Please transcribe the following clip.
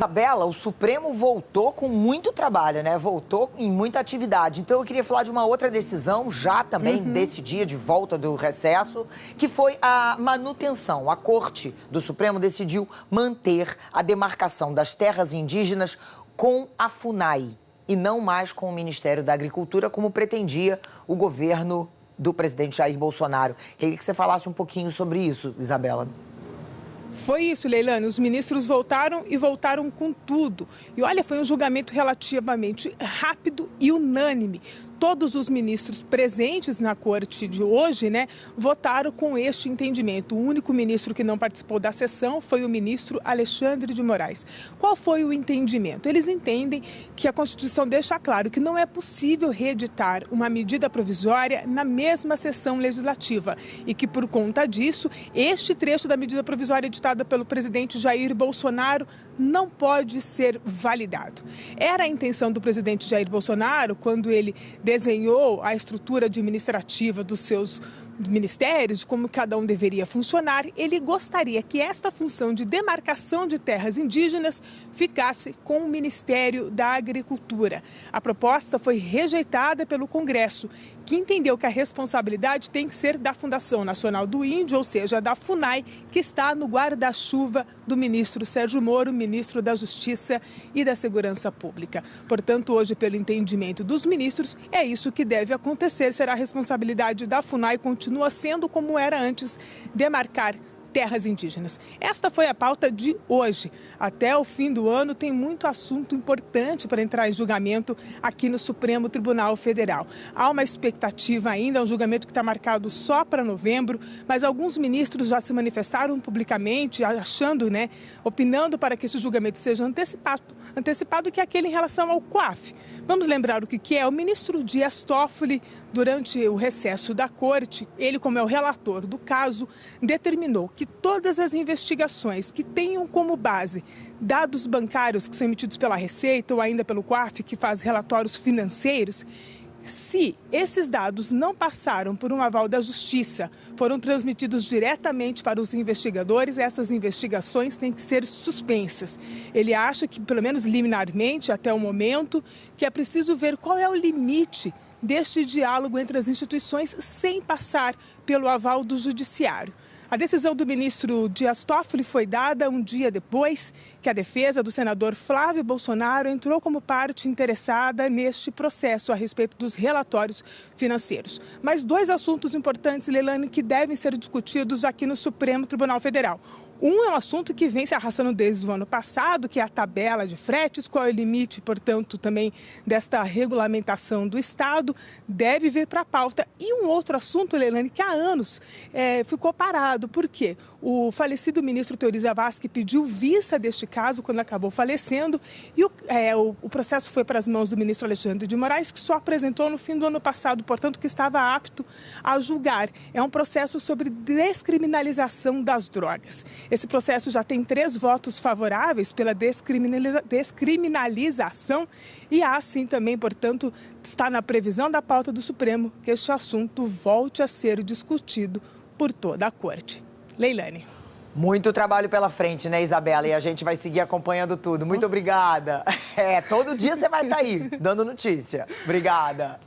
Isabela, o Supremo voltou com muito trabalho, né? Voltou em muita atividade. Então eu queria falar de uma outra decisão, já também desse dia de volta do recesso, que foi a manutenção. A Corte do Supremo decidiu manter a demarcação das terras indígenas com a FUNAI e não mais com o Ministério da Agricultura, como pretendia o governo do presidente Jair Bolsonaro. Queria que você falasse um pouquinho sobre isso, Isabela. Foi isso, Leilane. Os ministros voltaram e voltaram com tudo. E olha, foi um julgamento relativamente rápido e unânime. Todos os ministros presentes na corte de hoje, votaram com este entendimento. O único ministro que não participou da sessão foi o ministro Alexandre de Moraes. Qual foi o entendimento? Eles entendem que a Constituição deixa claro que não é possível reeditar uma medida provisória na mesma sessão legislativa e que, por conta disso, este trecho da medida provisória editada pelo presidente Jair Bolsonaro não pode ser validado. Era a intenção do presidente Jair Bolsonaro, quando ele desenhou a estrutura administrativa dos seus ministérios, de como cada um deveria funcionar, ele gostaria que esta função de demarcação de terras indígenas ficasse com o Ministério da Agricultura. A proposta foi rejeitada pelo Congresso, que entendeu que a responsabilidade tem que ser da Fundação Nacional do Índio, ou seja, da FUNAI, que está no guarda-chuva do ministro Sérgio Moro, ministro da Justiça e da Segurança Pública. Portanto, hoje, pelo entendimento dos ministros, é isso que deve acontecer. Será a responsabilidade da FUNAI, continua sendo como era antes, demarcar terras indígenas. Esta foi a pauta de hoje. Até o fim do ano tem muito assunto importante para entrar em julgamento aqui no Supremo Tribunal Federal. Há uma expectativa ainda, um julgamento que está marcado só para novembro, mas alguns ministros já se manifestaram publicamente, achando, opinando para que esse julgamento seja antecipado, que é aquele em relação ao COAF. Vamos lembrar o que é. O ministro Dias Toffoli, durante o recesso da corte, ele, como é o relator do caso, determinou que todas as investigações que tenham como base dados bancários que são emitidos pela Receita ou ainda pelo COAF, que faz relatórios financeiros, se esses dados não passaram por um aval da Justiça, foram transmitidos diretamente para os investigadores, essas investigações têm que ser suspensas. Ele acha que, pelo menos liminarmente, até o momento, que é preciso ver qual é o limite deste diálogo entre as instituições sem passar pelo aval do Judiciário. A decisão do ministro Dias Toffoli foi dada um dia depois que a defesa do senador Flávio Bolsonaro entrou como parte interessada neste processo a respeito dos relatórios financeiros. Mas dois assuntos importantes, Leilane, que devem ser discutidos aqui no Supremo Tribunal Federal. Um é um assunto que vem se arrastando desde o ano passado, que é a tabela de fretes, qual é o limite, portanto, também desta regulamentação do Estado, deve vir para a pauta. E um outro assunto, Leilane, que há anos ficou parado. Por quê? O falecido ministro Teori Zavascki pediu vista deste caso quando acabou falecendo e o processo foi para as mãos do ministro Alexandre de Moraes, que só apresentou no fim do ano passado, portanto, que estava apto a julgar. É um processo sobre descriminalização das drogas. Esse processo já tem 3 votos favoráveis pela descriminalização e há, sim, também, portanto, está na previsão da pauta do Supremo que este assunto volte a ser discutido por toda a corte. Leilane. Muito trabalho pela frente, né, Isabela? E a gente vai seguir acompanhando tudo. Muito obrigada. Todo dia você vai estar aí, dando notícia. Obrigada.